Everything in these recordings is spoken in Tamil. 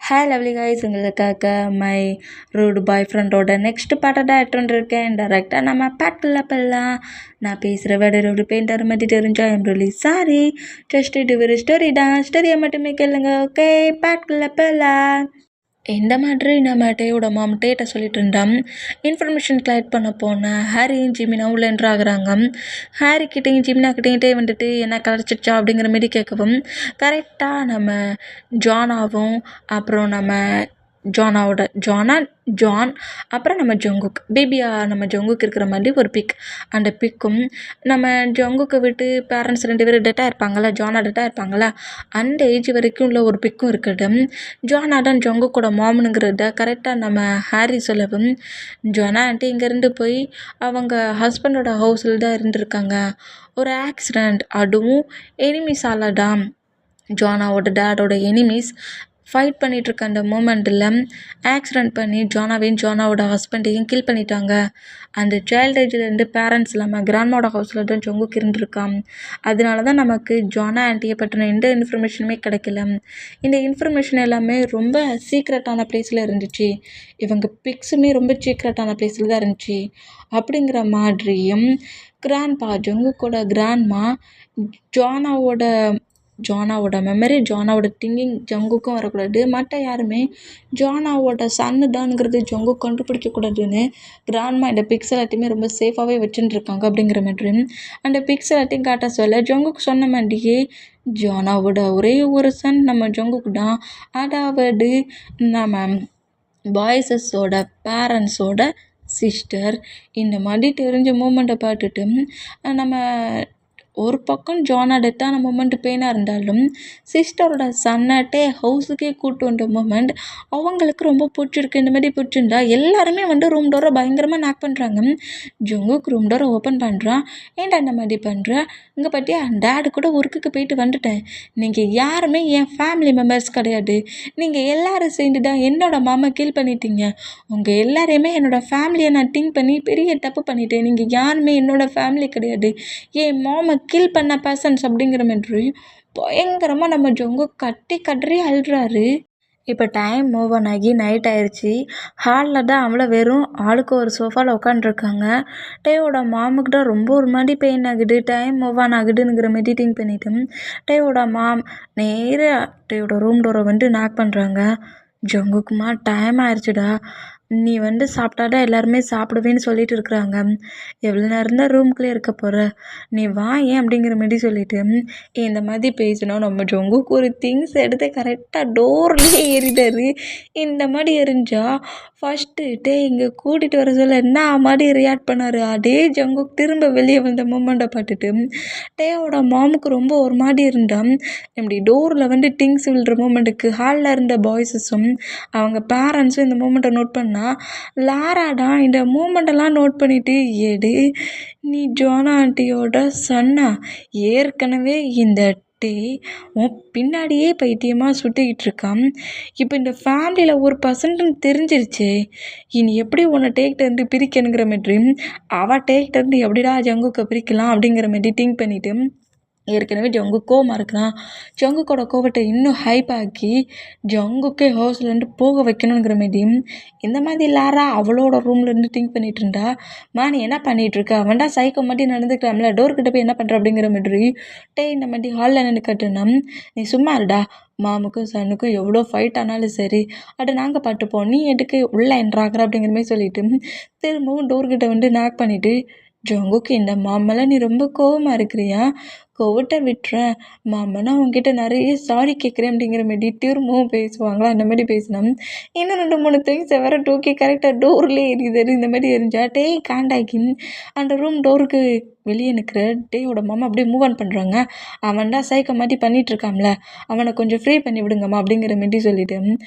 ஹாய் லவ்லி கைஸ், உங்களுக்காக மை ரூட் பாய் ஃப்ரெண்டோட நெக்ஸ்ட் பாட்டை தான் எடுத்துருக்கேன். டேரெக்டாக நம்ம பாட்டில் போகலாம். நான் பேசுகிற வேட ரூடு பெயிண்டர் மாதிரி தெரிஞ்சா எம் ரிலி சாரி. ஜஸ்ட் இது ஒரு ஸ்டோரி தான், ஸ்டோரியை மட்டுமே கேளுங்க. ஓகே, பாட்டில் போகலாம். இந்த மாதிரி நம்ம டேயோட மாம் டேட்ட சொல்லிட்டு இருந்தான். இன்ஃபர்மேஷன் கலெக்ட் பண்ண போனேன். ஹாரியும் ஜிமினா உள்ள என்ட்ரு ஆகுறாங்க. ஹாரிக்கிட்டையும் ஜிமினாக்கிட்டையும் டே வந்துட்டு என்ன கலைச்சிடுச்சா அப்படிங்கிற மாரி கேட்கவும், கரெக்டாக நம்ம ஜானாவும் அப்புறம் நம்ம ஜான் அப்புறம் நம்ம ஜங்குக் நம்ம ஜங்குக் இருக்கிற மாதிரி ஒரு பிக். அந்த பிக்கும் நம்ம ஜங்குக்கை விட்டு பேரண்ட்ஸ் 2 பேரும் டெட்டாக இருப்பாங்களா, ஜானா டெட்டாக இருப்பாங்களா, அந்த ஏஜ் வரைக்கும் உள்ள ஒரு பிக்கும் இருக்குது. ஜானா தான் ஜங்குக்கோட மாமனுங்கிறத கரெக்டாக நம்ம ஹாரி சொல்லவும், ஜானா ஆண்டி இங்கேருந்து போய் அவங்க ஹஸ்பண்டோட ஹவுஸில் தான் இருந்திருக்காங்க. ஒரு ஆக்சிடெண்ட், அதுவும் எனிமிஸால தான். ஜானாவோட டேடோட எனிமீஸ் ஃபைட் பண்ணிகிட்ருக்க அந்த மூமெண்ட்டில் ஆக்சிடெண்ட் பண்ணி ஜானாவோட ஹஸ்பண்டையும் கில் பண்ணிட்டாங்க. அந்த சைல்டு ஏஜ்லேருந்து பேரண்ட்ஸ் இல்லாமல் கிராண்ட்மாவோட ஹவுஸில் தான் ஜங்குக் இருந்திருக்கான். அதனால தான் நமக்கு ஜானா ஆண்டியை பற்றின எந்த இன்ஃபர்மேஷனுமே கிடைக்கல. இந்த இன்ஃபர்மேஷன் எல்லாமே ரொம்ப சீக்ரெட்டான பிளேஸில் இருந்துச்சு. இவங்க பிக்ஸுமே ரொம்ப சீக்ரெட்டான பிளேஸில் தான் இருந்துச்சு. அப்படிங்கிற மாதிரியும் ஜங்குக்கோட கிராண்ட்மா ஜானாவோட மெமரி, ஜானாவோட திங்கிங் ஜங்குக்கும் வரக்கூடாது. மற்ற யாருமே ஜானாவோட சன்னு தான்ங்கிறது ஜங்குக் கண்டுபிடிக்கக்கூடாதுன்னு கிராண்ட்மா இந்த பிக்ஸ் எல்லாத்தையுமே ரொம்ப சேஃபாகவே வச்சுட்டுருக்காங்க. அப்படிங்கிற மாதிரி அந்த பிக்ஸ் எல்லாத்தையும் காட்ட சொல்ல, ஜங்குக் சொன்ன மாதிரியே ஜானாவோட ஒரே ஒரு சன் நம்ம ஜங்குக் தான். அதாவது நம்ம பாய்ஸஸோட பேரண்ட்ஸோட சிஸ்டர். இந்த மாதிரி தெரிஞ்ச மூமெண்ட்டை பார்த்துட்டு நம்ம ஒரு பக்கம் ஜானா டெத்தான மூமெண்ட் பெயினாக இருந்தாலும், சிஸ்டரோட சன்னாட்டே ஹவுஸுக்கே கூட்டு வந்த மூமெண்ட் அவங்களுக்கு ரொம்ப பிடிச்சிருக்கு. இந்த மாதிரி பிடிச்சிருந்தா எல்லாருமே ரூம் டோரை பயங்கரமாக நாக் பண்ணுறாங்க. ஜங்குக் ரூம் டோரை ஓப்பன் பண்ணுறான். ஏன்டா இந்த மாதிரி பண்ணுற? இங்கே பார்த்தியா, டேடு கூட ஒர்க்குக்கு போயிட்டு வந்துட்டேன். நீங்கள் யாருமே என் ஃபேமிலி மெம்பர்ஸ் கிடையாது. நீங்கள் எல்லோரும் சேர்ந்து தான் என்னோடய மாமா கில் பண்ணிட்டீங்க. உங்கள் எல்லாரையுமே என்னோடய ஃபேமிலியை நான் திங்க் பண்ணி பெரிய தப்பு பண்ணிட்டேன். நீங்கள் யாருமே என்னோடய ஃபேமிலி கிடையாது. என் மாமா கில் பண்ண பர்சன்ஸ் அப்படிங்கிற மாதிரி பயங்கரமாக நம்ம ஜங்குக் கதறி அழுறாரு. இப்போ டைம் மூவ் ஆகி நைட் ஆயிடுச்சு. ஹாலில் தான் அவளை வெறும் ஆளுக்கு ஒரு சோஃபாவில் உட்காந்துருக்காங்க. டேயோட மாமுக்கு தான் ரொம்ப ஒரு மாதிரி பெயின் ஆகுது. டைம் மூவ் ஆகுதுங்கிற மாதிரி திங்க் பண்ணிட்டு டேயோட மாம் நேராக டேயோட ரூம் டோரை நாக் பண்ணுறாங்க. ஜங்குக்குமா, டைம் ஆயிடுச்சுடா, நீ சாப்பிட்டாதான் எல்லாருமே சாப்பிடுவேன்னு சொல்லிட்டு இருக்கிறாங்க. எவ்வளோ நேரம் தான் ரூம்குள்ளே இருக்க போகிற, நீ வா ஏன் அப்படிங்கிற மாதிரி சொல்லிட்டு இந்த மாதிரி பேசினோம். நம்ம ஜங்குக்கு ஒரு திங்ஸ் எடுத்து கரெக்டாக டோர்லேயே ஏறிட்டாரு. இந்த மாதிரி எரிஞ்சா ஃபஸ்ட்டு டே இங்கே கூட்டிகிட்டு வர சொல்ல என்ன மாதிரி ரியாக்ட் பண்ணார். அதே ஜங்குக் திரும்ப வெளியே வந்த மூமெண்ட்டை பார்த்துட்டு டேயோட மாமுக்கு ரொம்ப ஒரு மாதிரி இருந்தான். இப்படி டோரில் திங்ஸ் விழுற மூமெண்ட்டுக்கு ஹாலில் இருந்த பாய்ஸஸும் அவங்க பேரண்ட்ஸும் இந்த மூமெண்ட்டை நோட் பண்ணால், லாராடா இந்த மூமெண்ட்டெல்லாம் நோட் பண்ணிவிட்டு, எடு நீ ஜானா ஆண்டியோட சன்னா, ஏற்கனவே இந்த டே உன் பின்னாடியே பைத்தியமாக சுற்றிக்கிட்டு இருக்கான். இப்போ இந்த ஃபேமிலியில் ஒரு பர்சன்ட்னு தெரிஞ்சிருச்சு. இனி எப்படி உன்னை டேக்கிட்டேருந்து பிரிக்கணுங்கிற மாதிரி அவள் டேக்கிட்டேருந்து எப்படிடா ஜங்குக்கை பிரிக்கலாம் அப்படிங்கிற மாதிரி திங்க் பண்ணிவிட்டு ஏற்கனவே ஜங்குக் கோவமாக இருக்கிறான். ஜங்குக்கோட கோவத்தை இன்னும் ஹைப் ஆக்கி ஜங்குக்கே ஹவுஸ்லேருந்து போக வைக்கணுங்கிற மாதிரியும் இந்த மாதிரி லாரா அவளோட ரூம்லேருந்து திங்க் பண்ணிகிட்டு இருந்தா, நீ என்ன பண்ணிகிட்ருக்க, அவன்டா சைக்கோ மாதிரி நடந்துக்கலாம்ல, டோர்கிட்ட போய் என்ன பண்ணுற அப்படிங்கிற மாதிரி இந்த மாதிரி ஹாலில் நின்று கட்டுனா, நீ சும்மா இருடா, மாமுக்கும் சன்னுக்கும் எவ்வளோ ஃபைட் ஆனாலும் சரி அதை நாங்கள் பார்த்துப்போம், நீ எதுக்கு உள்ளே என்ட்ராகிற அப்படிங்கிற மாதிரி சொல்லிவிட்டு திரும்பவும் டோர்கிட்ட நாக் பண்ணிவிட்டு, ஜங்குக்கு இந்த மாமெல்லாம் நீ ரொம்ப கோவமாக இருக்கிறியா, கோவத்தை விட்டுறேன், மாமனா உங்ககிட்ட நிறைய சாரி கேட்குறேன் அப்படிங்கிற மாதிரி திரும்பவும் பேசுவாங்களா. அந்த மாதிரி பேசினா இன்னும் 2-3 திங்ஸ் வேற தூக்கி கரெக்டாக டோர்லேயே எரியுது. இந்த மாதிரி எரிஞ்சா டே காண்டாக்கி அந்த ரூம் டோருக்கு வெளியே நிற்கிற டேயோட மாமா அப்படியே மூவ் ஆன் பண்ணுறாங்க. அவன்டா சைக்கோ மாதிரி பண்ணிகிட்ருக்கான்ல, அவனை கொஞ்சம் ஃப்ரீ பண்ணி விடுங்கம்மா அப்படிங்கிற மாதிரி சொல்லிவிட்டு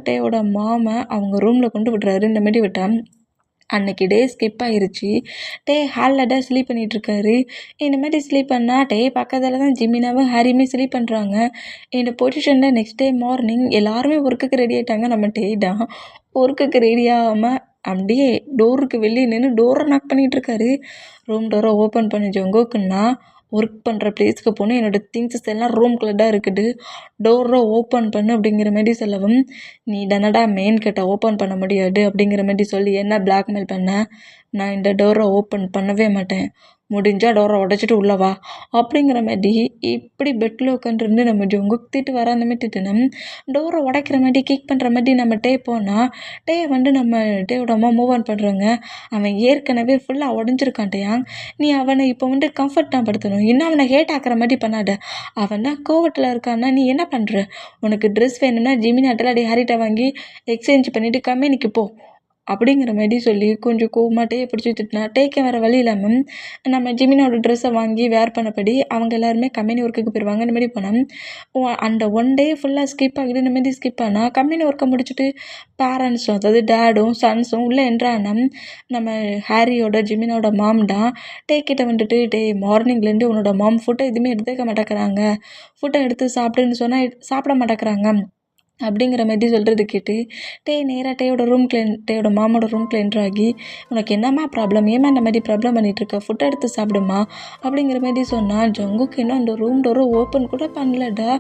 டேயோட மாமா அவங்க ரூமில் கொண்டு விடுறாரு. இந்த மாதிரி விட்டான். அன்றைக்கி டே ஸ்கிப் ஆகிருச்சு. ஹாலில் தான் ஸ்லீப் பண்ணிகிட்ருக்காரு. இந்த மாதிரி ஸ்லீப் பண்ணால் பக்கத்தில் தான் ஜிமினாவும் ஹாரியுமே ஸ்லீப் பண்ணுறாங்க. இந்த பொசிஷனில் நெக்ஸ்ட் டே மார்னிங் எல்லாருமே ஒர்க்குக்கு ரெடி ஆகிட்டாங்க. நம்ம தான் ஒர்க்குக்கு ரெடி ஆகாமல் அப்படியே டோருக்கு வெளியே நின்று டோரை நாக் பண்ணிகிட்ருக்காரு. ரூம் டோரை ஓப்பன் பண்ணி ஜங்குக்குன்னா ஒர்க் பண்ணுற ப்ளேஸ்க்கு போகணும், என்னோடய திங்ஸஸ் எல்லாம் ரூம்குள்ளே தான் இருக்குது, டோரை ஓப்பன் பண்ணு அப்படிங்கிற மாரி சொல்லவும், நீ தானடா மெயின் கேட்டை ஓப்பன் பண்ண முடியாது அப்படிங்கிற மாரி சொல்லி என்ன பிளாக்மெயில் பண்ண, நான் இந்த டோரை ஓப்பன் பண்ணவே மாட்டேன், முடிஞ்சால் டோரை உடச்சிட்டு உள்ளே வா அப்படிங்கிற மாதிரி இப்படி பெட்டில் உட்காந்துருந்து நம்ம ஜங்குக் திட்டு வர அந்த மாதிரி திட்டுனோம். டோரை உடைக்கிற மாதிரி கிக் பண்ணுற மாதிரி நம்ம டே போனால் டே வந்து நம்ம டேவோட அம்மா மூவ் ஆன் பண்ணுறாங்க. அவன் ஏற்கனவே ஃபுல்லாக உடஞ்சிருக்கான் டேயாங். நீ அவனை இப்போ வந்து கம்ஃபர்ட் தான் படுத்தணும், இன்னும் அவனை ஹேட் ஆக்கிற மாதிரி பண்ணாத. அவன் தான் கோவத்தில் இருக்கான்னா நீ என்ன பண்ணுற, உனக்கு ட்ரெஸ் வேணும்னா ஜிமினாட்டில் அடி ஹாரிட்ட வாங்கி எக்ஸ்சேஞ்ச் பண்ணிவிட்டு கம்பெனிக்கு போ அப்படிங்கிற மாதிரி சொல்லி கொஞ்சம் கோவமாட்டே பிடிச்சி திட்டினா டேக்கே வேறு வழி இல்லாமல் நம்ம ஜிமினோட ட்ரெஸ்ஸை வாங்கி வேர் பண்ணபடி அவங்க எல்லாருமே கம்பெனி ஒர்க்குக்கு போயிடுவாங்க. இந்த மாதிரி போனோம். அந்த ஒன் டே ஃபுல்லாக ஸ்கிப் ஆகிட்டு இந்த மாதிரி ஸ்கிப் ஆனால் கம்பெனி ஒர்க்கை முடிச்சுட்டு பேரண்ட்ஸும் அதாவது டேடும் சன்ஸும் உள்ளே என்றானா நம்ம ஹாரியோட ஜிமினோட மாம் தான் டேக்கிட்ட வந்துட்டு டே மார்னிங்லேருந்து உன்னோட மாம் ஃபுட்டை எதுவுமே எடுத்துக்க மாட்டேங்கிறாங்க, ஃபுட்டை எடுத்து சாப்பிடுன்னு சொன்னால் சாப்பிட மாட்டேங்கிறாங்க அப்படிங்கிற மாதிரி சொல்கிறது கேட்டு நேராக டேயோட மாமோட ரூம்குள்ள என்ட்ரு ஆகி உனக்கு என்னம்மா ப்ராப்ளம், ஏமா இந்த மாதிரி ப்ராப்ளம் பண்ணிகிட்ருக்க, ஃபுட்டை எடுத்து சாப்பிடுமா அப்படிங்கிற மாதிரி சொன்னால் ஜங்குக்கு இன்னும் அந்த ரூம் டோரை ஓப்பன் கூட பண்ணலடா.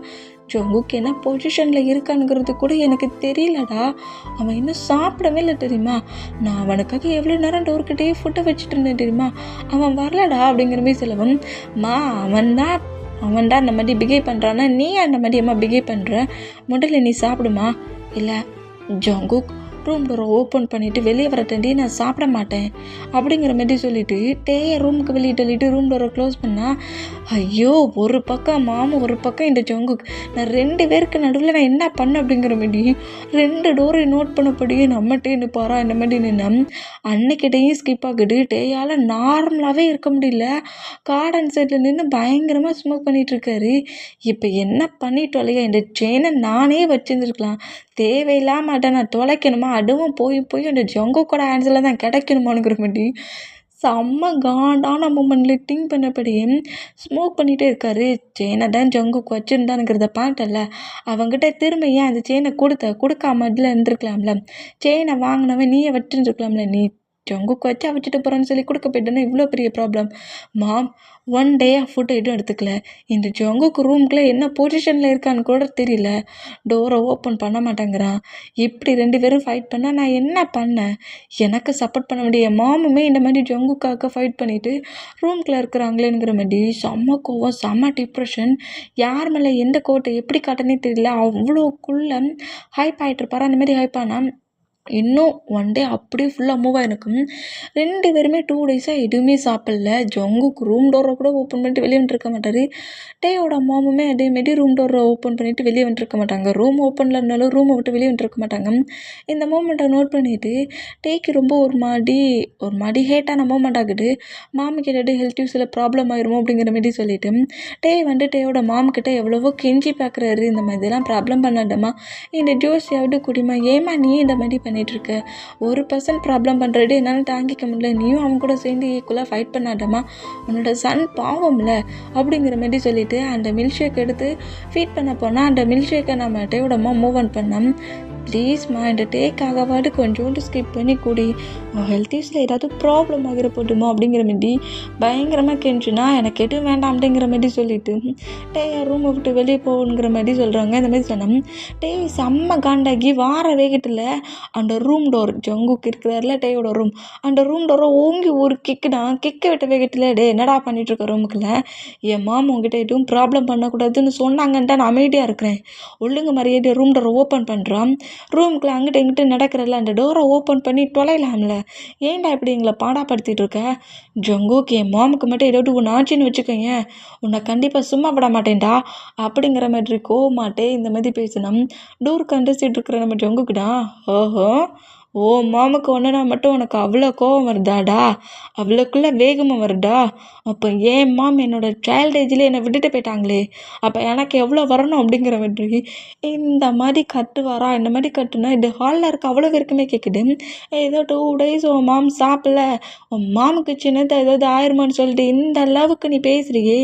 ஜங்குக்கு என்ன பொசிஷனில் இருக்கானுங்கிறது கூட எனக்கு தெரியலடா. அவன் இன்னும் சாப்பிடவே இல்லை தெரியுமா. நான் அவனுக்காக எவ்வளோ நேரம் டோர்கிட்டே ஃபுட்டை வச்சுட்டு இருந்தேன் தெரியுமா. அவன் வரலடா அப்படிங்கிற மாதிரி சொல்லவும் அவன் தான் அந்த மாதிரி பிஹேவ் பண்ணுறான்னா நீ அந்த மாதிரி அம்மா பிஹேவ் பண்ணுற, முதல்ல நீ சாப்பிடுமா. இல்லை ஜங்குக் ரூம் டோரை ஓப்பன் பண்ணிவிட்டு வெளியே வரட்டேன்டி நான் சாப்பிட மாட்டேன் அப்படிங்கிற மாதிரி சொல்லிவிட்டு ரூமுக்கு வெளியே தள்ளிட்டு ரூம் டோரை க்ளோஸ் பண்ணால் ஐயோ ஒரு பக்கம் மாமா ஒரு பக்கம் இந்த ஜங்குக், நான் 2 பேருக்கு நடுவில் நான் என்ன பண்ணேன் அப்படிங்கிற மாதிரி 2 டோரை நோட் பண்ணப்படியே நம்ம நிற்பாரா இந்த மாதிரி நின்று அன்னைக்கு டேயும் ஸ்கிப் ஆகுது. டேயால் நார்மலாகவே இருக்க முடியல, கார்டன் சைடில் நின்று பயங்கரமாக ஸ்மோக் பண்ணிகிட்ருக்காரு. இப்போ என்ன பண்ணிட்டோம் இல்லையா, இந்த செயினை நானே வச்சுருந்துருக்கலாம், தேவையில்லாம அதை நான் தொலைக்கணுமா, அதுவும் போய் அந்த ஜங்குக்கோட ஹேண்ட்ஸில் தான் கிடைக்கணுமானுங்கிற மாதிரி செம்ம காண்டான மூமெண்ட்டில் திங்க் பண்ணபடியே ஸ்மோக் பண்ணிகிட்டே இருக்காரு. செயினை தான் ஜங்குக்கு வச்சுருந்தானுங்கிறத பார்த்தல, அவங்ககிட்ட திரும்ப ஏன் அந்த செயினை கொடுக்காம இதில் இருந்துருக்கலாம்ல, செயினை வாங்கினவன் நீயே வச்சுருந்துருக்கலாம்ல, நீ ஜங்குக்கு வச்சுட்டு போகிறேன்னு சொல்லி கொடுக்க போயிட்டேன்னா இவ்வளோ பெரிய ப்ராப்ளம். மாம் 1 டேயாக ஃபுட் எதுவும் எடுத்துக்கல, இந்த ஜங்குக்கு ரூம்குள்ளே என்ன பொசிஷனில் இருக்கான்னு கூட தெரியல, டோரை ஓப்பன் பண்ண மாட்டேங்கிறான், இப்படி 2 பேரும் ஃபைட் பண்ணால் நான் என்ன பண்ணேன், எனக்கு சப்போர்ட் பண்ண முடிய மாமுமே இந்த மாதிரி ஜங்குக்காக ஃபைட் பண்ணிவிட்டு ரூம்குள்ளே இருக்கிறாங்களேங்கிற மாதிரி செம்ம கோவம், செம்ம டிப்ரெஷன், யார் மேலே எந்த கோட்டை எப்படி காட்டனே தெரியல, அவ்வளோக்குள்ளே ஹைப் ஆகிட்டுருப்பாரு. அந்த மாதிரி ஹைப் ஆனால் இன்னும் 1 டே அப்படியே ஃபுல்லாக மூவ் ஆகிருக்கும். 2 பேருமே 2 டேஸாக எதுவுமே சாப்பிடல. ஜங்குக்கு ரூம் டோரை கூட ஓப்பன் பண்ணிட்டு வெளியே வந்துருக்க மாட்டார். டேயோட மாமுமே அதேமாரி ரூம் டோரை ஓப்பன் பண்ணிவிட்டு வெளியே வந்துருக்க மாட்டாங்க, ரூம் ஓப்பனில் இருந்தாலும் ரூமை விட்டு வெளியே வந்துருக்க மாட்டாங்க. இந்த மூமெண்ட்டை நோட் பண்ணிவிட்டு டேக்கு ரொம்ப ஒரு மாதிரி ஹேட்டான மூமெண்ட் ஆகுது. மாமுக்கு ஏதாவது ஹெல்த் இஷ்யூஸில் ப்ராப்ளம் ஆயிருமோ அப்படிங்கிற மாதிரி சொல்லிவிட்டு டேயோட மாமுக்கிட்ட எவ்வளவோ கெஞ்சி பார்க்குறாரு, இந்த மாதிரிலாம் ப்ராப்ளம் பண்ணாதம்மா, இந்த ஜூஸையாவது குடிமா, ஏமா நீ இந்த மாதிரி பண்ணிகிட்ருக்க, ஒரு பர்சன்ட் ப்ராப்ளம் பண்ணுறது என்னால் தாங்கிக்க முடியல, நீயும் அவங்க கூட சேர்ந்து ஈக்குவலாக ஃபைட் பண்ணாதம்மா, உன்னோட சன் பாவம்ல அப்படிங்கிற மாதிரி சொல்லிவிட்டு அந்த மில்க் ஷேக் எடுத்து ஃபீட் பண்ண போனால் அந்த மில்க் ஷேக்கை நம்ம டேயோடம்மா மூவ் ஆன் பண்ணோம். ப்ளீஸ்மா இந்த டேக்காகவாது கொஞ்சோண்டு ஸ்கிப் பண்ணி கூடி, ஹெல்த் இஷ்யூஸில் ஏதாவது ப்ராப்ளம் ஆகிற போட்டுமா அப்படிங்கிற மாதிரி பயங்கரமாக கெஞ்சுனா எனக்கு எதுவும் வேண்டாம் அப்படிங்கிற மாதிரி சொல்லிவிட்டு ரூமை விட்டு வெளியே போகணுங்கிற மாதிரி சொல்கிறாங்க. இந்த மாதிரி சொன்னோம். செம்ம காண்டாகி வார வேகத்தில் அந்த ரூம் டோர் ஜங்குக்கு இருக்கிறாரில்ல டேயோட ரூம், அந்த ரூம் டோரை ஓங்கி ஒரு கிக்கு விட்ட வேகத்தில் என்னடா பண்ணிகிட்ருக்க ரூமுக்குள்ள, என் மாமா உங்ககிட்ட எதுவும் ப்ராப்ளம் பண்ணக்கூடாதுன்னு சொன்னாங்கன்ட்டு நான் அமைதியாக இருக்கிறேன், ஒழுங்கு மரியாதை ரூம் டோரை ஓப்பன் பண்ணுறான், ரூமுக்குள்ளே அங்கிட்ட இங்கிட்ட நடக்கிறல்ல அந்த டோரை ஓப்பன் பண்ணி தொலைலாம்ல, ஏன்டா இப்படி எங்களை பாடாப்படுத்திட்டு இருக்க, ஜங்குக்கு என் மாமுக்கு மட்டும் ஏதாவது ஒன்று ஆச்சுன்னு வச்சுக்கோங்க, உன்னை கண்டிப்பாக சும்மா விட மாட்டேன்டா அப்படிங்கிற மாதிரி கோவமாட்டே இந்த மாதிரி பேசினோம். டோர் கண்டிச்சிட்டு இருக்கிற நம்ம ஜங்குக்குடா, ஓஹோ ஓ மாமுக்கு ஒன்றுனா மட்டும் உனக்கு அவ்வளோ கோவம் வருதாடா, அவ்வளோக்குள்ளே வேகமாக வருதா, அப்போ ஏன் மாம் என்னோட சைல்டு ஏஜ்லேயே என்னை விட்டுட்டு போயிட்டாங்களே, அப்போ எனக்கு எவ்வளோ வரணும் அப்படிங்கிற மாதிரி இந்த மாதிரி கட்டுவாரா. இந்த மாதிரி கட்டுனா இந்த ஹாலில் இருக்க அவ்வளோ பேருக்குமே கேட்குது. ஏதோ 2 டேஸ் உன் மாம் சாப்பிடல, உன் மாமுக்கு சின்னதாக ஏதாவது ஆயிருமான்னு சொல்லிட்டு இந்த அளவுக்கு நீ பேசுறியே,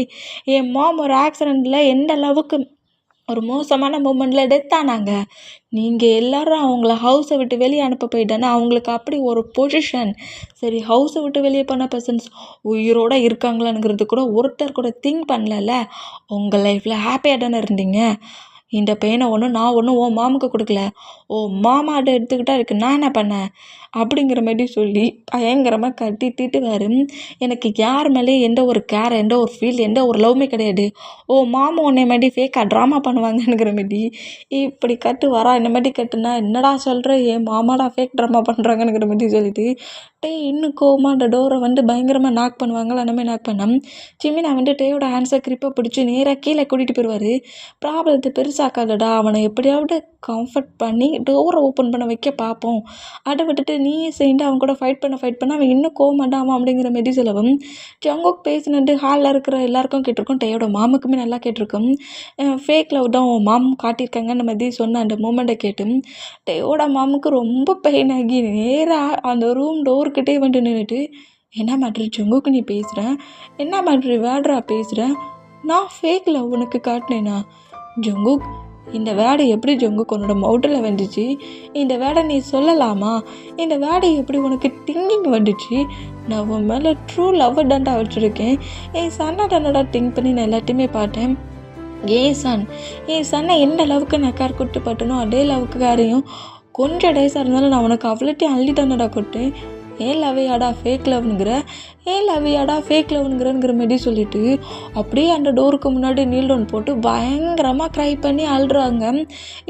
என் மாம் ஒரு ஆக்சிடெண்ட்டில் எந்த அளவுக்கு ஒரு மோசமான மூமெண்ட்டில் டெத் ஆனாங்க. நீங்கள் எல்லாரும் அவங்கள ஹவுஸை விட்டு வெளியே அனுப்ப போயிட்டேன்னா அவங்களுக்கு அப்படி ஒரு பொசிஷன். சரி, ஹவுஸை விட்டு வெளியே போன பர்சன்ஸ் உயிரோடு இருக்காங்களாங்கிறது கூட ஒருத்தர் கூட திங்க் பண்ணலல்ல. உங்கள் லைஃப்பில் ஹாப்பியாக தானே இருந்தீங்க. இந்த பெயினை நான் உன் மாமுக்கு கொடுக்கல, ஓ மாமாட்ட எடுத்துக்கிட்டா இருக்கு, நான் என்ன பண்ணேன் அப்படிங்கிற மாதிரி சொல்லி பயங்கரமாக கட்டி திட்டுவார். எனக்கு யார் மேலேயும் எந்த ஒரு கேர், எந்த ஒரு ஃபீல், எந்த ஒரு லவ்மே கிடையாது. ஓ மாமா உன்னை மாதிரி ஃபேக்காக ட்ராமா பண்ணுவாங்கங்கிற மாதிரி இப்படி கட்டு வரா. இந்த மாதிரி கட்டுனா என்னடா சொல்கிற, என் மாமாடா ஃபேக் ட்ராமா பண்ணுறாங்கங்கிற மாதிரி சொல்லிட்டு இன்னும் கோவமா அந்த டோரை பயங்கரமாக நாக் பண்ணுவாங்களா. அந்த மாதிரி நாக் பண்ணோம். ஜிமினா டேயோட ஹேண்ட்ஸை கிரிப்பை பிடிச்சி நேராக கீழே கூட்டிகிட்டு போயிடுவார். ப்ராப்ளத்தை பெருசாக்காதடா, அவனை எப்படியாவது கம்ஃபர்ட் பண்ணி டோரை ஓப்பன் பண்ண வைக்க பார்ப்போம். அதை விட்டுட்டு நீயே சேர்ந்து அவன் கூட ஃபைட் பண்ண அவன் இன்னும் கோவமாட்டான் அப்படிங்கிற மாதிரி சொல்லவும் ஜங்குக் பேசினது ஹாலில் இருக்கிற எல்லாருக்கும் கேட்டிருக்கோம். டேயோட மாமுக்குமே நல்லா கேட்டிருக்கும். ஃபேக் லவ் தான் உன் மாம் காட்டியிருக்காங்கன்னு மாதிரி சொன்ன அந்த மூமெண்ட்டை கேட்டு டேயோட மாமுக்கு ரொம்ப பெயின் ஆகி நேராக அந்த ரூம் டோர்கிட்டே நின்றுட்டு, என்ன மாதிரி ஜங்குக்கு நீ பேசுகிறேன், என்ன மாதிரி வேர்டரா பேசுகிறேன், நான் ஃபேக் லவ் உனக்கு காட்டினேனா? ஜங்குக், இந்த வேர்டு எப்படி ஜங்குக் உன்னோட மவுட்டில் வந்துச்சு? இந்த வேர்டை நீ சொல்லலாமா? இந்த வேர்டு எப்படி உனக்கு திங்கிங் வந்துச்சு? நான் உன் மேலே ட்ரூ லவ் தான்டா வச்சுருக்கேன். என் சன்னை தானடா திங்க் பண்ணி நான் எல்லாத்தையுமே பார்த்தேன். என் சன்னை எந்த லவ்வுக்கு நான் கேர் கொடுத்து பார்த்தனோ அதே லவ்வுக்கு காரையும் கொஞ்சம் டேஸாக இருந்தாலும் நான் உனக்கு அவ்வளோத்தையும் அள்ளி தானடா கொடுத்தேன். ஏன் லவ்வையாடா ஃபேக் லவ்னுங்கிற மாதிரி சொல்லிட்டு அப்படியே அந்த டோருக்கு முன்னாடி நீல் டவுன் போட்டு பயங்கரமாக க்ரை பண்ணி அழுறாங்க.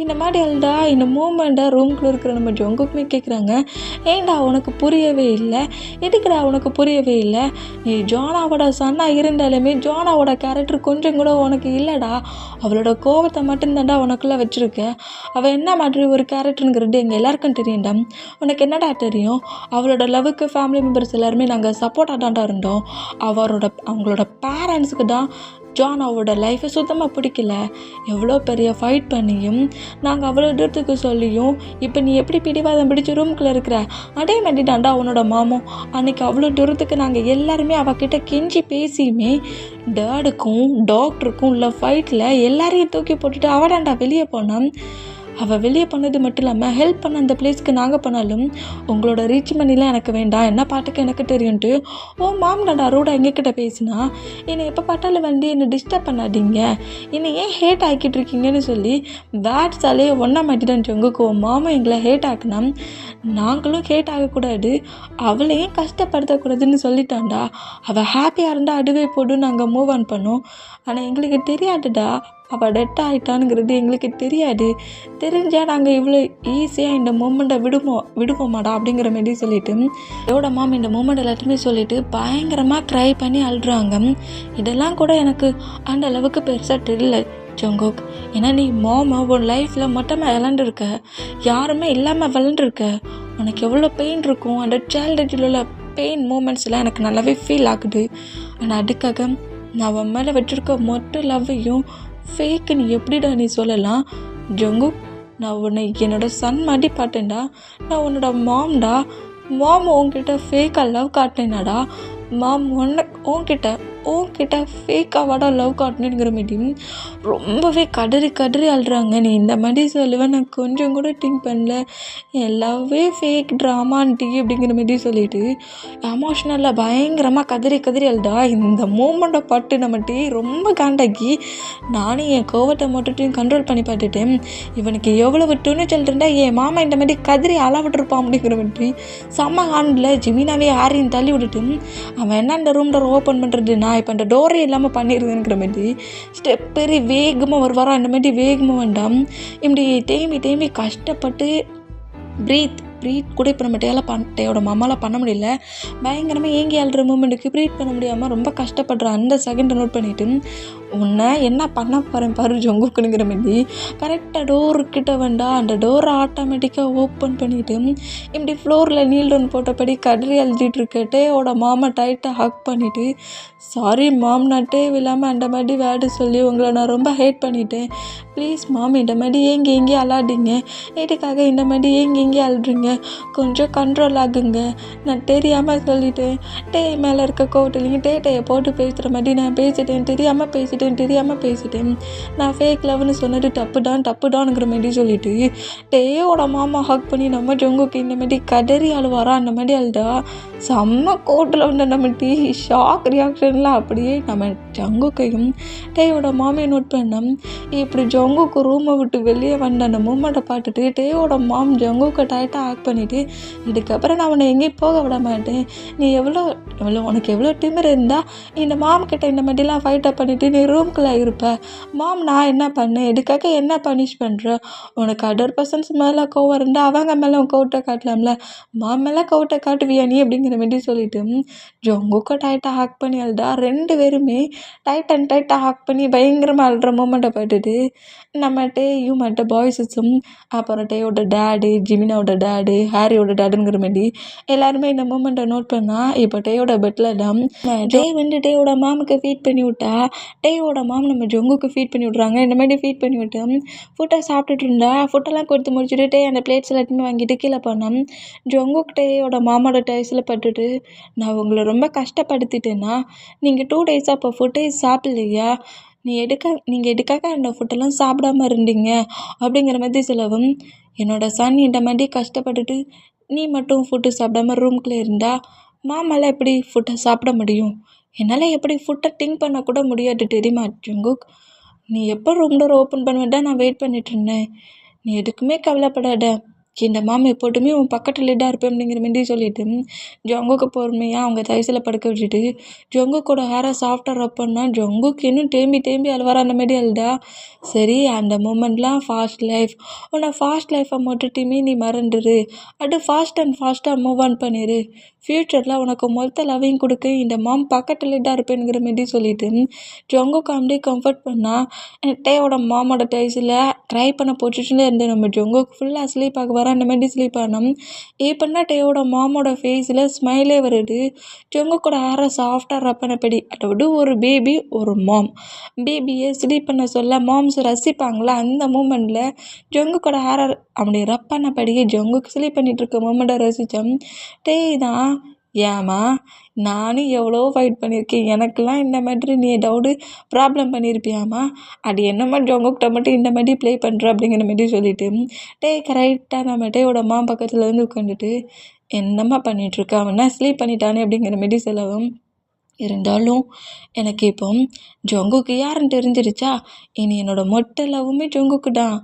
இந்த மாதிரி அழுதா இந்த மூமெண்ட்டை ரூம்குள்ளே இருக்கிற நம்ம ஜங்குக்குமே கேட்குறாங்க, ஏன்டா உனக்கு புரியவே இல்லை, எதுக்குடா உனக்கு புரியவே இல்லை? நீ ஜானாவோட சன்னாக இருந்தாலுமே ஜானாவோட கேரக்டர் கொஞ்சம் கூட உனக்கு இல்லைடா. அவளோட கோபத்தை மட்டும்தான்டா உனக்குள்ளே வச்சுருக்க. அவள் என்ன மாதிரி ஒரு கேரக்டருங்கிறது எங்கள் எல்லாருக்கும் தெரியும்டா. உனக்கு என்னடா தெரியும்? அவளோட லவ்வுக்கு ஃபேமிலி மெம்பர்ஸ் எல்லாருமே நாங்கள் சப்போர்ட்டாக தான்டா இருந்தோம். அவங்களோட பேரண்ட்ஸுக்கு தான் ஜானாவோட லைஃப்பை சுத்தமாக பிடிக்கல. எவ்வளோ பெரிய ஃபைட் பண்ணியும் நாங்கள் அவ்வளோ தூரத்துக்கு சொல்லியும் இப்போ நீ எப்படி பிடிவாதம் பிடிச்சி ரூம்குள்ளே இருக்கிற? அதே மாதிரி தாண்டா உன்னோட மாமம். அன்றைக்கி அவ்வளோ தூரத்துக்கு நாங்கள் எல்லாருமே அவகிட்ட கெஞ்சி பேசியுமே டேடுக்கும் டாக்டருக்கும் உள்ள ஃபைட்டில் எல்லாரையும் தூக்கி போட்டுட்டு அவடாண்டா வெளியே போனான். அவள் வெளியே பண்ணது மட்டும் இல்லாமல் ஹெல்ப் பண்ண அந்த பிளேஸ்க்கு நாங்கள் பண்ணாலும் உங்களோட ரீச் மணிலாம் எனக்கு வேண்டாம், என்ன பாட்டுக்கு எனக்கு தெரியும்ட்டு ஓ மாம்டாண்டா ரூடா எங்ககிட்ட பேசினா, என்னை எப்போ பார்த்தாலும் என்னை டிஸ்டர்ப் பண்ணாதீங்க, என்னை ஏன் ஹேட் ஆக்கிட்டு இருக்கீங்கன்னு சொல்லி பேட்ஸாலே ஒன்றா மாட்டிதான் ஜங்குக்கு ஓ மாமா எங்களை ஹேட் ஆக்கினா நாங்களும் ஹேட் ஆகக்கூடாது, அவளையும் கஷ்டப்படுத்தக்கூடாதுன்னு சொல்லிட்டான்டா. அவள் ஹாப்பியாக இருந்தால் அதுவே போட்டு நாங்கள் மூவ் ஆன் பண்ணோம். ஆனால் எங்களுக்கு தெரியாதுடா அவள் டெட் ஆகிட்டானுங்கிறது எங்களுக்கு தெரியாது. தெரிஞ்சால் நாங்கள் இவ்வளோ ஈஸியாக இந்த மூமெண்ட்டை விடுவோமாடா அப்படிங்கிற மாதிரி சொல்லிவிட்டு இதோட மாம் இந்த மூமெண்ட் எல்லாத்தையுமே சொல்லிவிட்டு பயங்கரமாக க்ரை பண்ணி அழுறாங்க. இதெல்லாம் கூட எனக்கு அந்த அளவுக்கு பெருசாக தெரியல ஜங்குக். ஏன்னா நீ மாமா உன் லைஃப்பில் மொத்தமாக விளாண்டுருக்க, யாருமே இல்லாமல் விளாண்டுருக்க. உனக்கு எவ்வளோ பெயின் இருக்கும், அந்த சைல்டுஹுட்டில் உள்ள பெயின் மூமெண்ட்ஸ்லாம் எனக்கு நல்லாவே ஃபீல் ஆகுது. ஆனால் அதுக்காக நான் உன் மேலே வச்சுருக்க மொத்த லவ்வையும் ஃபேக்கு நீ எப்படிடா நீ சொல்லலாம்? ஜங்குக், நான் உன்னை என்னோட சன் மாதிரி பார்த்தேன்டா. நான் உன்னோட மாம்டா. மாம் உன்கிட்ட ஃபேக்காக லவ் காட்டினேனாடா? மாம் உன்கிட்ட ஃபேக்காவாடா லவ் காட்டினேங்கிற மாதிரி ரொம்பவே கதறி அழுறாங்க. நீ இந்த மாதிரி சொல்லுவேன் நான் கொஞ்சம் கூட திங்க் பண்ணல. என் லவ்வே ஃபேக் ட்ராமான்ட்டி அப்படிங்கிற மாதிரி சொல்லிட்டு எமோஷ்னலாக பயங்கரமாக கதறி அழுதா. இந்த மூமெண்ட்டை பட்டு நம்ம ரொம்ப காண்டாக்கி நானும் என் கோவத்தை மட்டும் கண்ட்ரோல் பண்ணி பார்த்துட்டேன். இவனுக்கு எவ்வளவு துணிச்சல் இருந்தால் என் மாமா இந்த மாதிரி கதறி அளவிட்டுருப்பான் அப்படிங்கிற மாதிரி செம்ம ஹாண்டில் ஜிமினாவே ஆரின்னு தள்ளி விட்டுட்டு அவன் என்ன அந்த ரூம் டோர் ஓப்பன் பண்ணுறது, நான் இப்போ அந்த டோரே இல்லாமல் பண்ணிடுதுங்கிற மாதிரி ஸ்டெப் பெரிய வேகமாக வருவாரா. அந்த மாதிரி வேகமாக வேண்டாம், இப்படி தேம்பி கஷ்டப்பட்டு ப்ரீத் கூட இப்போ நம்ம டேயோட மாமாலாம் பண்ண முடியல. பயங்கரமாக ஏங்கி அழுற மூமெண்ட்டுக்கு ப்ரீத் பண்ண முடியாமல் ரொம்ப கஷ்டப்படுறான். அந்த செகண்டை நோட் பண்ணிவிட்டு உன்னை என்ன பண்ண போகிறேன் பாரு ஜங்குக்குனுங்கிற மாதிரி கரெக்டாக டோருக்கிட்ட வேண்டாம் அந்த டோரை ஆட்டோமேட்டிக்காக ஓப்பன் பண்ணிவிட்டு இப்படி ஃப்ளோரில் நீல் டவுன் போட்டபடி கதறி அழுதிட்டு இருக்க டேயோட மாமா டைட்டாக ஹக் பண்ணிவிட்டு, சாரி மாம், நான் டேவ் இல்லாமல் அந்த மாதிரி வேர்டு சொல்லி உங்களை நான் ரொம்ப ஹேட் பண்ணிட்டேன். ப்ளீஸ் மாம், இந்த மாதிரி ஏங்கி அழாடிங்க, இதுக்காக இந்த மாதிரி ஏங்கி அழுறீங்க, கொஞ்சம் கண்ட்ரோல் ஆகுங்க, நான் தெரியாமல் சொல்லிட்டேன். டே மேலே இருக்க கோவட்டிலையும் டேட்டையை போட்டு பேசுகிற மாதிரி நான் பேசிட்டேன், தெரியாமல் பேசிட்டேன் பேசிட்டேன், தெரியாமல் பேசிட்டேன். நான் ஃபேக் லவ்னு சொன்னது தப்புடான்ங்கிற மாதிரி சொல்லிட்டு டேயோட மாமா ஹக் பண்ணி நம்ம ஜங்குக்கு இந்த மாதிரி கதறி அழுவாரா. அந்த மாதிரி அழுதா செம்ம கோட்டில் வந்து நம்ம ஷாக் ரியாக்ஷன்லாம் அப்படியே நம்ம ஜங்குக்கையும் டேயோட மாமியை நோட் பண்ணோம். இப்படி ஜங்குக்கு ரூமை விட்டு வெளியே வந்த அந்த மூமெண்ட்டை பார்த்துட்டு டேயோட மாம் ஜங்குக்கு டைட்டாக ஆக்ட் பண்ணிவிட்டு, இதுக்கப்புறம் நான் உன்னை எங்கேயும் போக விட மாட்டேன், நீ உனக்கு எவ்வளோ திமிர் இருந்தால் இந்த மாம்கிட்ட இந்த மாதிரிலாம் ஃபைட்டப் பண்ணிவிட்டு நீ ரூம்குள்ளே இருப்ப. மாம் நான் என்ன பண்ணேன், இதுக்காக என்ன பனிஷ் பண்ணுற, உனக்கு அதர் பர்சன்ஸ் மேலே கோவம் இருந்தால் அவங்க மேலே கோவத்தை காட்டலாம்ல, மாம் மேலே கோவத்தை காட்டுவியா நீ அப்படிங்கிற மாதிரி சொல்லிட்டு ஜங்குக்கு டைட்டாக ஹாக் பண்ணி அழுதா. 2 பேருமே டைட்டாக ஹாக் பண்ணி பயங்கரமாக அழுற மூமெண்ட்டை பார்த்துட்டு நம்ம டேயும் மற்ற பாய்ஸஸும் அப்புறம் டேயோட டேடு, ஜிமினாவோட டேடு, ஹாரியோட டேடுங்கிற மாதிரி எல்லாருமே இந்த மூமெண்ட்டை நோட் பண்ணால் இப்போ டேயோட பெட்டில் தான் டே வந்து டேயோட மாமுக்கு ஃபீட் பண்ணி விட்டா டேயோட மாம் நம்ம ஜங்குக்கு ஃபீட் பண்ணி விட்றாங்க. இந்த மாதிரி ஃபீட் பண்ணி விட்டு ஃபுட்டை சாப்பிட்டுட்டு இருந்தா ஃபுட்டெல்லாம் கொடுத்து முடிச்சுட்டு டே அந்த பிளேட்ஸ் எல்லாத்தையுமே வாங்கிட்டு கீழே போனோம். ஜங்குக்கு டேயோட மாமோட டைஸில் பட்டுட்டு, நான் உங்களை ரொம்ப கஷ்டப்படுத்திட்டேன்னா நீங்கள் 2 டேஸாக இப்போ ஃபுட்டே சாப்பிட்லையா, நீங்கள் எதுக்காக அந்த ஃபுட்டெல்லாம் சாப்பிடாம இருந்தீங்க அப்படிங்கிற மாதிரி சொல்லவும், என்னோட சன் இந்த மாதிரி கஷ்டப்பட்டுட்டு நீ மட்டும் ஃபுட்டு சாப்பிடாம ரூம்குள்ளே இருந்தா மாமால எப்படி ஃபுட்டை சாப்பிட முடியும், என்னால் எப்படி ஃபுட்டை திங்க் பண்ண கூட முடியாது தெரியுமா ஜங்குக், நீ எப்போ ரூம் டோர் ஓப்பன் பண்ணுவேன் தான் நான் வெயிட் பண்ணிட்டு இருந்தேன், நீ எதுக்குமே கவலைப்படாத, இந்த மாமா எப்போட்டுமே உன் பக்கத்தில் தான் இருப்பேன் அப்படிங்கிற மாதிரி சொல்லிட்டு ஜங்குக்கு பொறுமையாக அவங்க தைசில் படுக்க வச்சுட்டு ஜங்குக்கோட ஹேரை சாஃப்டாக ரப் பண்ணால் ஜங்குக்கு இன்னும் தேம்பி அழுவார அந்த மாதிரி அழுதா. சரி, அந்த மூமெண்ட்லாம் ஃபாஸ்ட் லைஃப், உன்னை ஃபாஸ்ட் லைஃப்பை மட்டுமே நீ மறந்துடு, அது ஃபாஸ்ட்டாக மூவ் ஆன் பண்ணிடு, ஃப்யூச்சரில் உனக்கு மொத்த லவ்வையும் கொடுக்க இந்த மாம் பக்கத்தில் தான் இருப்பேங்கிற மாதிரி சொல்லிட்டு ஜங்குக்கு அப்படியே கம்ஃபர்ட் பண்ணால் டேயோட மாமோட டைஸில் ட்ரை பண்ண போச்சுன்னு இருந்து நம்ம ஜங்குக்கு ஃபுல்லாக ஸ்லீப் ஆக வர அந்த மாதிரி ஸ்லீப் ஆனோம். இப்போன்னா டேயோட மாமோட ஃபேஸில் ஸ்மைலே வருது. ஜங்குக்கோட ஹேரை சாஃப்டாக ரப் பண்ணபடி, அதோட ஒரு பேபி ஒரு மாம் பேபியை ஸ்லீப் பண்ண சொல்ல மாம்ஸ் ரசிப்பாங்களா, அந்த மூமெண்ட்டில் ஜங்குக்கோட ஹேரை அப்படி ரப் பண்ணபடியே ஜங்குக்கு ஸ்லீப் பண்ணிகிட்டு இருக்க மூமெண்ட்டை ரசித்தோம். டே தான் ஏம்மா நானும் எவ்வளோ ஃபைட் பண்ணியிருக்கேன், எனக்கெல்லாம் இந்த மாதிரி நீ ஏதாவது ப்ராப்ளம் பண்ணியிருப்பியாம்மா, அது என்னம்மா ஜங்குக்கிட்ட மட்டும் இந்த மாதிரி ப்ளே பண்ணுற அப்படிங்கிற மாதிரி சொல்லிட்டு கரெக்டாக நம்ம டேயோட மாம் பக்கத்தில் வந்து உட்காந்துட்டு என்னம்மா பண்ணிகிட்ருக்க, அவனா ஸ்லீப் பண்ணிட்டானே அப்படிங்கிற மாதிரி சொல்லவும், இருந்தாலும் எனக்கு இப்போ ஜங்குக்கு யாருன்னு தெரிஞ்சிருச்சா, இனி என்னோடய மொத்த லவ்வுமே ஜங்குக்கு தான்.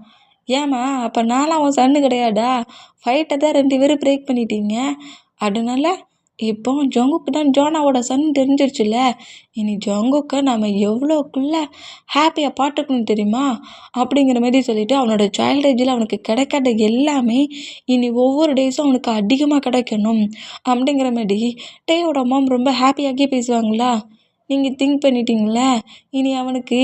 ஏம்மா அப்போ நான்லாம் அவன் சன்னு கிடையாதா, ஃபைட்டை தான் 2 பேரும் பிரேக் பண்ணிட்டீங்க, அதனால இப்போ ஜங்குக்கு தான் ஜோனாவோட சன் தெரிஞ்சிருச்சுல்ல, இனி ஜங்குக்கை நம்ம எவ்வளோக்குள்ளே ஹாப்பியாக பார்த்துக்கணும் தெரியுமா அப்படிங்கிற மாதிரி சொல்லிவிட்டு அவனோட சைல்ட் ஏஜில் அவனுக்கு கிடைக்காத எல்லாமே இனி ஒவ்வொரு டேஸும் அவனுக்கு அதிகமாக கிடைக்கணும் அப்படிங்கிற மாதிரி டேயோட மாம் ரொம்ப ஹாப்பியாகி பேசுவாங்களா. நீங்கள் திங்க் பண்ணிட்டீங்களே, இனி அவனுக்கு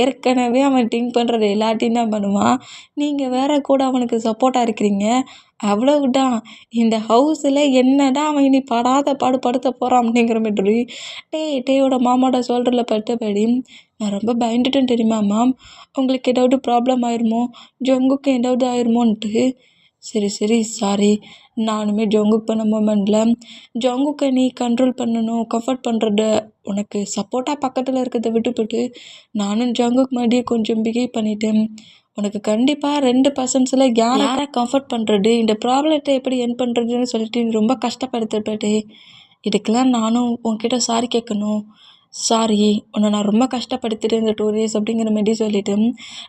ஏற்கனவே அவன் திங்க் பண்ணுறது எல்லாத்தையும் தான் பண்ணுவான், நீங்கள் வேற கூட அவனுக்கு சப்போர்ட்டாக இருக்கிறீங்க, அவ்வளவுதான், இந்த ஹவுஸில் என்ன தான் அவன் இனி படாத படுத்த போகிறான் அப்படிங்கிற மாதிரி டேயோட மாமாவோட சொல்கிறல பட்டபடி நான் ரொம்ப பயந்துட்டேன் தெரியுமா மாம், உங்களுக்கு ஏதாவது ப்ராப்ளம் ஆயிருமோ, ஜங்குக்கு ஏதாவது ஆயிருமோன்ட்டு. சரி சாரி, நானுமே ஜங்குக் பண்ண மூமெண்ட்டில் ஜங்குக்கை நீ கண்ட்ரோல் பண்ணணும், கம்ஃபர்ட் பண்ணுறத உனக்கு சப்போர்ட்டாக பக்கத்தில் இருக்கிறத விட்டுப்பட்டு நானும் ஜங்குக் மாதிரியே கொஞ்சம் பிஹேவ் பண்ணிட்டேன். உனக்கு கண்டிப்பாக 2 பர்சன்ஸில் யாரை கம்ஃபர்ட் பண்ணுறது, இந்த ப்ராப்ளத்தை எப்படி என் பண்ணுறதுன்னு சொல்லிட்டு நீ ரொம்ப கஷ்டப்படுத்தப்பட்டே, இதுக்கெல்லாம் நானும் உன்கிட்ட சாரி கேட்கணும், சாரி உன்னை நான் ரொம்ப கஷ்டப்படுத்திட்டேன் இந்த 2 days அப்படிங்கிற மாதிரி சொல்லிவிட்டு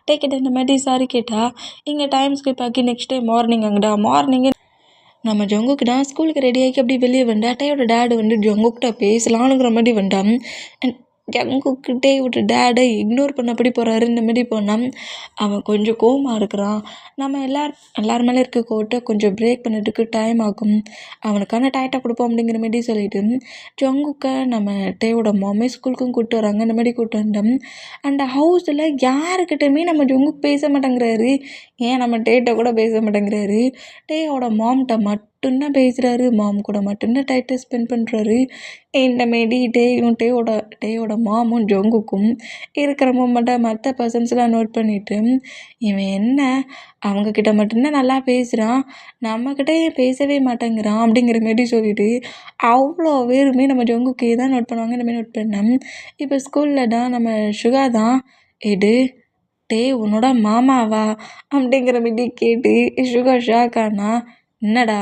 டேக்கிட்ட இந்த மாதிரி சாரி கேட்டால் இங்கே டைம் ஸ்கிப் ஆக்கி நெக்ஸ்ட் டே மார்னிங்கே நம்ம ஜங்குக்கு தான் ஸ்கூலுக்கு ரெடி ஆகி அப்படி வெளியே வந்தா டேயோட டேடு வந்து ஜங்குக்கிட்ட பேசலானுங்கிற மாதிரி வந்தான். ஜங்குக்கிட்டே ஒரு டேடை இக்னோர் பண்ணபடி போகிறாரு. இந்த மாதிரி போனால் அவன் கொஞ்சம் கோவமாக இருக்கிறான். நம்ம எல்லார் மேலே இருக்க கோட்டை கொஞ்சம் பிரேக் பண்ணுறதுக்கு டைம் ஆகும், அவனுக்கான டைட்டாக கொடுப்போம் அப்படிங்கிற மாதிரி சொல்லிட்டு ஜங்குக்கை நம்ம டேயோட மாமே ஸ்கூலுக்கும் கூப்பிட்டு வராங்க. இந்த மாதிரி கூப்பிட்டு வந்தோம். அந்த ஹவுஸில் யாருக்கிட்டையுமே நம்ம ஜங்குக்கு பேச மாட்டேங்கிறாரு, ஏன் நம்ம டேட்டை கூட பேச மாட்டேங்கிறாரு. டேயோட மாம்கிட்ட மட்டும்தான் பேசுகிறாரு, மாம் கூட மட்டும்தான் டைத்தை ஸ்பெண்ட் பண்ணுறாரு. இந்த மாரி டேயோட மாமும் ஜங்குக்கும் இருக்கிற மூமெண்ட்டை மற்ற பர்சன்ஸ்லாம் நோட் பண்ணிவிட்டு, இவன் என்ன அவங்கக்கிட்ட மட்டும்தான் நல்லா பேசுகிறான், நம்மக்கிட்ட ஏன் பேசவே மாட்டேங்கிறான் அப்படிங்கிற மாரி சொல்லிட்டு அவ்வளோ பேருமே நம்ம ஜங்குக்கே தான் நோட் பண்ணுவாங்க. இந்த மாரி நோட் பண்ணேன். இப்போ ஸ்கூலில் தான் நம்ம சுகா தான் எடு டேய் உன்னோட மாமாவா அப்படிங்கிற மாரி கேட்டு சுகா ஷாக் ஆனா, என்னடா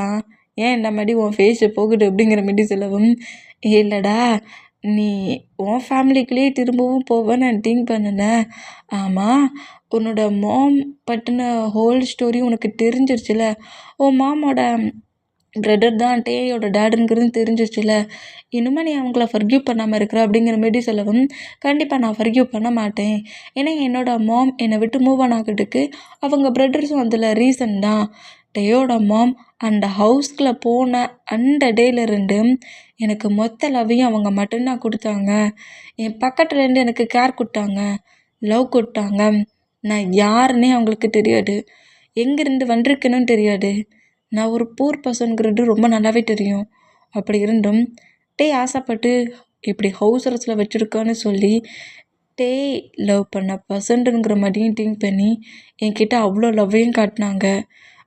ஏன் இந்த மாதிரி உன் ஃபேஸு போகுது அப்படிங்கிற மாரி சொல்லவும், இல்லைடா நீ உன் ஃபேமிலிக்குள்ளேயே திரும்பவும் போவேன்னு நான் திங்க் பண்ணினேன். ஆமாம் உன்னோட மாம் பற்றின ஹோல் ஸ்டோரி உனக்கு தெரிஞ்சிருச்சுல, உன் மாமோட பிரதர் தான் டேயோட டேடுங்கிறது தெரிஞ்சிச்சுல, இனிமேல் நீ அவங்கள ஃபர்கியூ பண்ணாமல் இருக்கிற அப்படிங்கிற மாரி சொல்லவும், கண்டிப்பாக நான் ஃபர்கியூ பண்ண மாட்டேன். ஏன்னா என்னோடய மாம் என்னை விட்டு மூவ் ஆன் ஆகிறதுக்கு அவங்க பிரதர்ஸும் அதில் ரீசன் தான். டேயோட மாம் அந்த ஹவுஸ்குள்ளே போன அந்த டேலேருந்து எனக்கு மொத்த லவ்வையும் அவங்க மட்டும்தான் கொடுத்தாங்க. என் பக்கத்துலேருந்து எனக்கு கேர் கொடுத்தாங்க, லவ் கொடுத்தாங்க. நான் யாருன்னே அவங்களுக்கு தெரியாது, எங்கேருந்து வந்திருக்கேன்னு தெரியாது. நான் ஒரு பூர் பர்சனுங்கிறது ரொம்ப நல்லாவே தெரியும். அப்படி இருந்தும் டேய் ஆசைப்பட்டு இப்படி ஹவுஸ் அரெஸ்ட்டில் வச்சுருக்கான்னு சொல்லி டேய் லவ் பண்ண பர்சன்ட்டுங்கிற மாதிரியும் திங்க் பண்ணி என்கிட்ட அவ்வளோ லவ்வையும் காட்டினாங்க.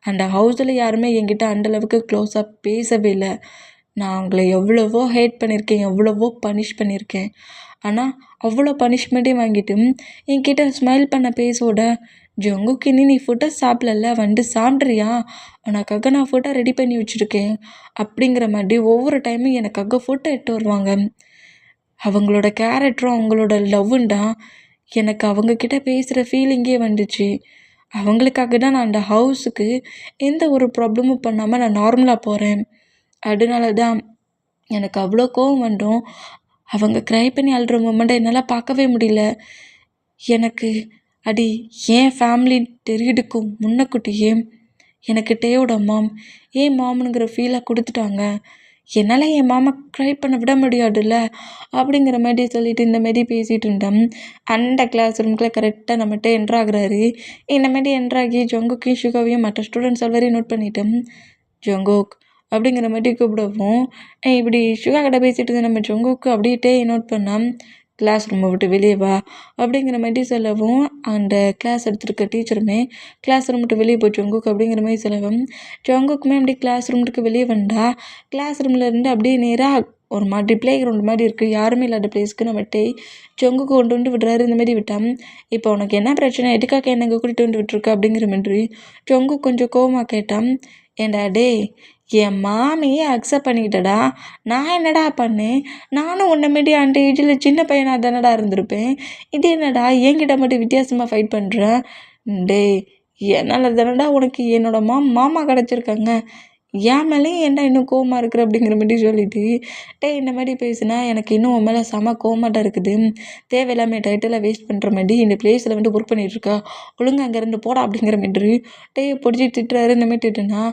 அந்த ஹவுஸில் யாருமே என்கிட்ட அந்தளவுக்கு க்ளோஸாக பேசவே இல்லை. நான் அவங்கள எவ்வளவோ ஹேட் பண்ணியிருக்கேன், எவ்வளவோ பனிஷ் பண்ணியிருக்கேன். ஆனால் அவ்வளோ பனிஷ்மெண்ட்டையும் வாங்கிட்டு என்கிட்ட ஸ்மைல் பண்ண பேசோட, ஜங்குக்கு இன்னும் நீ ஃபுட்டை சாப்பிடல, வந்து சாப்பிட்றியா, உனக்காக நான் ஃபுட்டை ரெடி பண்ணி வச்சுருக்கேன் அப்படிங்கிற மாதிரி ஒவ்வொரு டைமும் எனக்காக ஃபுட்டை எடுத்து வருவாங்க. அவங்களோட கேரக்டரும் அவங்களோட லவ்வும் எனக்கு அவங்கக்கிட்ட பேசுகிற ஃபீலிங்கே வந்துச்சு. அவங்களுக்காக தான் நான் அந்த ஹவுஸுக்கு எந்த ஒரு ப்ராப்ளமும் பண்ணாமல் நான் நார்மலாக போகிறேன். அதனால தான் எனக்கு அவ்வளோ கோவம் வந்துடும். அவங்க க்ரை பண்ணி அழுற மொமெண்ட்டை என்னால் பார்க்கவே முடியல. எனக்கு அடி என் ஃபேமிலி தெரியுதுக்கும் முன்னக்கூட்டியே எனக்கு டேயோட மாம் ஏன் மாமனுங்கிற ஃபீலாக கொடுத்துட்டாங்க. என்னால் என் மாமா க்ரை பண்ண விட முடியாதுல்ல அப்படிங்கிற மாதிரி சொல்லிட்டு இந்த மாரி பேசிகிட்டு இருந்தேன். அந்த கிளாஸ் ரூம்குள்ளே கரெக்டாக நம்மகிட்ட என்ட்ராகிறாரு. இந்த மாதிரி என்ட்ராகி ஜங்குக்கையும் சுகாவையும் மற்ற ஸ்டூடெண்ட்ஸ் எல்லாரையும் நோட் பண்ணிட்டேன். ஜங்குக் அப்படிங்கிற மாதிரி கூப்பிடவும், இப்படி சுகா கிட்ட பேசிகிட்டு இருந்த நம்ம ஜங்குக்கு அப்படியே நோட் பண்ணால், கிளாஸ் ரூமை விட்டு வெளியே வா அப்படிங்கிற மாதிரி சொல்லவும், அந்த கிளாஸ் எடுத்துருக்க டீச்சருமே கிளாஸ் ரூம் விட்டு வெளியே போய் ஜங்குக் அப்படிங்கிற மாதிரி சொல்லவும், ஜங்குக்குமே அப்படி கிளாஸ் ரூமுக்கு வெளியே வந்தா, கிளாஸ் ரூம்லேருந்து அப்படியே நேராக ஒரு மாதிரி ப்ளே கிரவுண்ட் மாதிரி இருக்குது, யாருமே இல்லாத பிளேஸ்க்கு நம்ம ஜங்குக்கு கொண்டு வந்து விடுறாரு. இந்த மாதிரி விட்டான். இப்போ உனக்கு என்ன பிரச்சனை, எதுக்காக என்ன இங்கே கூட்டிகிட்டு வந்து விட்டுருக்க அப்படிங்கிற மாதிரி ஜங்கு கொஞ்சம் கோவமாக கேட்டான். ஏண்டா டேய் என் மாமியே அக்செப்ட் பண்ணிக்கிட்டடா, நான் என்னடா பண்ணேன், நானும் உன்னை மாரி அந்த ஏஜில் சின்ன பையனாக தானடா இருந்திருப்பேன், இது என்னடா என்கிட்ட மட்டும் வித்தியாசமாக ஃபைட் பண்ணுறேன். டேய் என்னால் தானடா உனக்கு என்னோடய மாமா கிடச்சிருக்காங்க, என் மேலேயும் ஏன்டா இன்னும் கோவமாக இருக்கிற அப்படிங்கிற மாதிரி சொல்லிட்டு, டேய் இந்த மாதிரி பேசுனா எனக்கு இன்னும் உன் மேலே செம கோவமாட்டா இருக்குது, தேவையில்லாமல் டைட்டில் வேஸ்ட் பண்ணுற மாதிரி இந்த பிளேஸில் வந்து ஒர்க் பண்ணிகிட்ருக்கா, ஒழுங்கு அங்கேருந்து போடா அப்படிங்கிற மாதிரி டேய் பிடிச்சி திட்டுறாரு. இந்த மாதிரி திட்டுனா,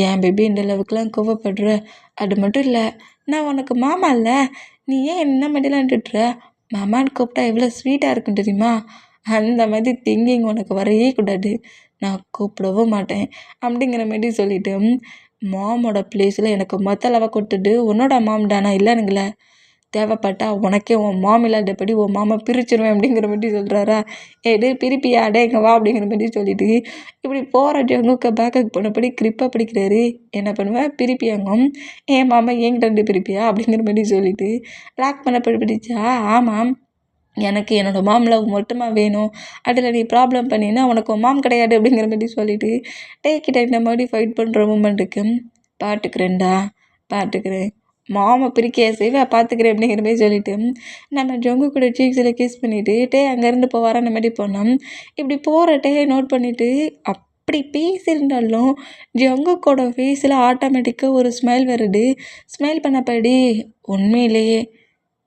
ஏன் பேபி இந்த அளவுக்குலாம் கோவப்படுற, அது மட்டும் இல்லை நான் உனக்கு மாமா இல்லை, நீ ஏன் என்ன மாதிரிலாம் திட்டுற, மாமான்னு கூப்பிட்டா எவ்வளோ ஸ்வீட்டாக இருக்கும் தெரியுமா, அந்த மாதிரி திங்கிங் உனக்கு வரையே கூடாது, நான் கூப்பிடவும் மாட்டேன் அப்படிங்கிற மாரி சொல்லிவிட்டு, மாமோட ப்ளேஸில் எனக்கு மொத்த லவ் கொடுத்துட்டு உன்னோட மாம் தானா இல்லைனுங்களே, தேவைப்பட்டா உனக்கே உன் மாம் இல்லாதபடி உன் மாமா பிரிச்சிருவேன் அப்படிங்கிற மாதிரி சொல்கிறாரா, ஏடு பிரிப்பியா அடேங்க வா அப்படிங்கிற மாதிரி சொல்லிட்டு இப்படி போகிற ஜங்குக்க பேக்கப் போனபடி கிரிப்பாக பிடிக்கிறாரு. என்ன பண்ணுவேன் பிரிப்பியாங்க, என் மாமா என்கிட்ட வந்து பிரிப்பியா அப்படிங்கிற மாதிரி சொல்லிட்டு லாக் பண்ண பிடிச்சா, ஆமாம் எனக்கு என்னோடய மாம் லவ் மட்டுமா வேணும், அதில் நீ ப்ராப்ளம் பண்ணினா உனக்கு மாம் கிடையாது அப்படிங்கிற மாதிரி சொல்லிவிட்டு டேக்கிட்ட இந்த மாதிரி ஃபைட் பண்ணுற மூமெண்ட்டுக்கு பார்த்துக்கிறேன் மாமை பிரிக்க செய்வேன் பார்த்துக்கிறேன் அப்படிங்கிற மாதிரி சொல்லிவிட்டு நம்ம ஜங்கு கூட சீக்ஸில் கிஸ் பண்ணிவிட்டு அங்கேருந்து போவார அந்த மாதிரி போனோம். இப்படி போகிற நோட் பண்ணிவிட்டு அப்படி பேசியிருந்தாலும் ஜங்குக்கோட ஃபேஸில் ஆட்டோமேட்டிக்காக ஒரு ஸ்மைல் வருது. ஸ்மைல் பண்ணப்படி உண்மையிலேயே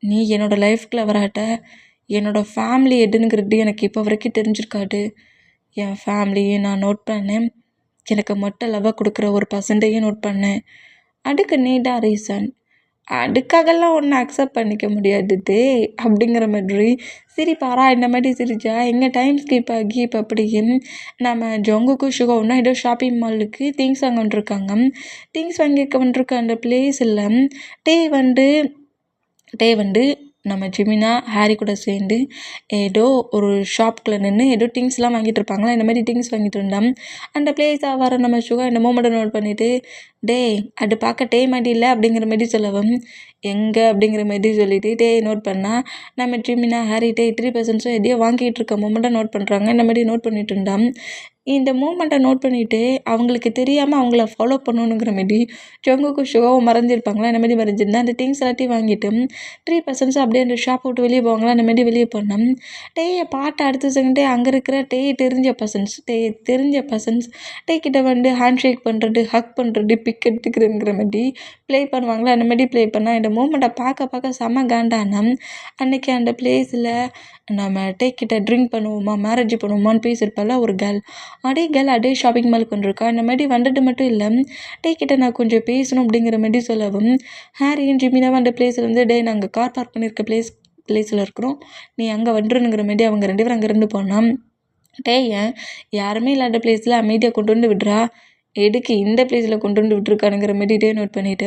நீ என்னோடய லைஃப்குள்ளே வராட்ட என்னோடய ஃபேமிலி எதுங்கிறது எனக்கு இப்போ வரைக்கும் தெரிஞ்சிருக்காது. என் ஃபேமிலியை நான் நோட் பண்ணேன், எனக்கு மொட்டை லவ்வை கொடுக்குற ஒரு பர்சன்ட்டையும் நோட் பண்ணேன், அதுக்கு நீ தான் ரீசன். அதுக்காகலாம் ஒன்றும் அக்செப்ட் பண்ணிக்க முடியாது டே அப்படிங்கிற மாதிரி சிரிப்பாரா. இந்த மாதிரி சிரிச்சா எங்கே டைம் ஸ்கிப் ஆகி இப்போ அப்படியே நம்ம ஜங்குக்கும் ஷுகாவும் ஏதோ ஷாப்பிங் மாலுக்கு திங்ஸ் வாங்க வந்துருக்காங்க. திங்ஸ் வாங்கிக்க வந்துருக்க அந்த பிளேஸில் டே வந்து நம்ம ஜிமினா ஹாரி கூட சேர்ந்து ஏதோ ஒரு ஷாப்குள்ளே நின்று ஏதோ திங்ஸ்லாம் வாங்கிட்டு இருப்பாங்களா, இந்த மாதிரி திங்ஸ் வாங்கிட்டு இருந்தான். அந்த பிளேஸை வர நம்ம ஷுகா இந்த மூமெண்ட்டை நோட் பண்ணிவிட்டு டே அது பார்க்க டே மாதிரி இல்லை அப்படிங்கிற மாதிரி சொல்லவும் எங்கே அப்படிங்கிற மாதிரி சொல்லிட்டு டே நோட் பண்ணால் நம்ம ஜிமினா ஹாரி டே 3% எதையோ வாங்கிட்டு இருக்க மூமெண்ட்டை நோட் பண்ணுறாங்க. இந்த மாதிரி நோட் பண்ணிட்டு இருந்தான். இந்த மூமெண்ட்டை நோட் பண்ணிவிட்டு அவங்களுக்கு தெரியாமல் அவங்கள ஃபாலோ பண்ணணுங்கிற மாரி ஜங்குக்கும் ஷுகாவும் மறைஞ்சிருப்பாங்களா, இந்த மாதிரி மறைஞ்சிருந்தா அந்த திங்ஸ் எல்லாத்தையும் வாங்கிட்டு 3% அப்படியே அந்த ஷாப் விட்டு வெளியே போவாங்களா, அந்த மாதிரி வெளியே போனோம். டேயை பாட்டு அடுத்த செகண்டே அங்கே இருக்கிற தெரிஞ்ச பர்சன்ஸ் டே கிட்ட வந்து ஹேண்ட் ஷேக் பண்ணுறது, ஹக் பண்ணுறது, பிக் எடுத்துக்கிறதுங்கிற மாதிரி ப்ளே பண்ணுவாங்களா, அந்த மாதிரி ப்ளே பண்ணால் இந்த மூமெண்ட்டை பார்க்க செம்ம காண்டானா. அன்றைக்கி அந்த பிளேஸில் நம்ம கிட்ட ட்ரிங்க் பண்ணுவோமா, மேரேஜ் பண்ணுவோமான்னு பேசியிருப்பால ஒரு கேர்ள். அதே ஷாப்பிங் மாலுக்கு வந்திருக்கா. இந்த மாதிரி வந்துட்டு மட்டும் இல்லை, கிட்ட நான் கொஞ்சம் பேசணும் அப்படிங்கிற மாதிரி சொல்லவும் ஹாரியும் ஜிமினாவும் அந்த பிளேஸில் வந்து நாங்கள் கார் பார்க் பண்ணியிருக்க பிளேஸில் இருக்கிறோம், நீ அங்கே வந்துருங்கிற மாதிரி அவங்க 2 பேரும் அங்கே இருந்து போனான். ஏன் யாருமே இல்லாத பிளேஸில் அமைதியாக கொண்டு வந்து விட்றா, எதுக்கு இந்த பிளேஸில் கொண்டு வந்து விட்டுருக்கானுங்கிற மாதிரி நோட் பண்ணிவிட்டு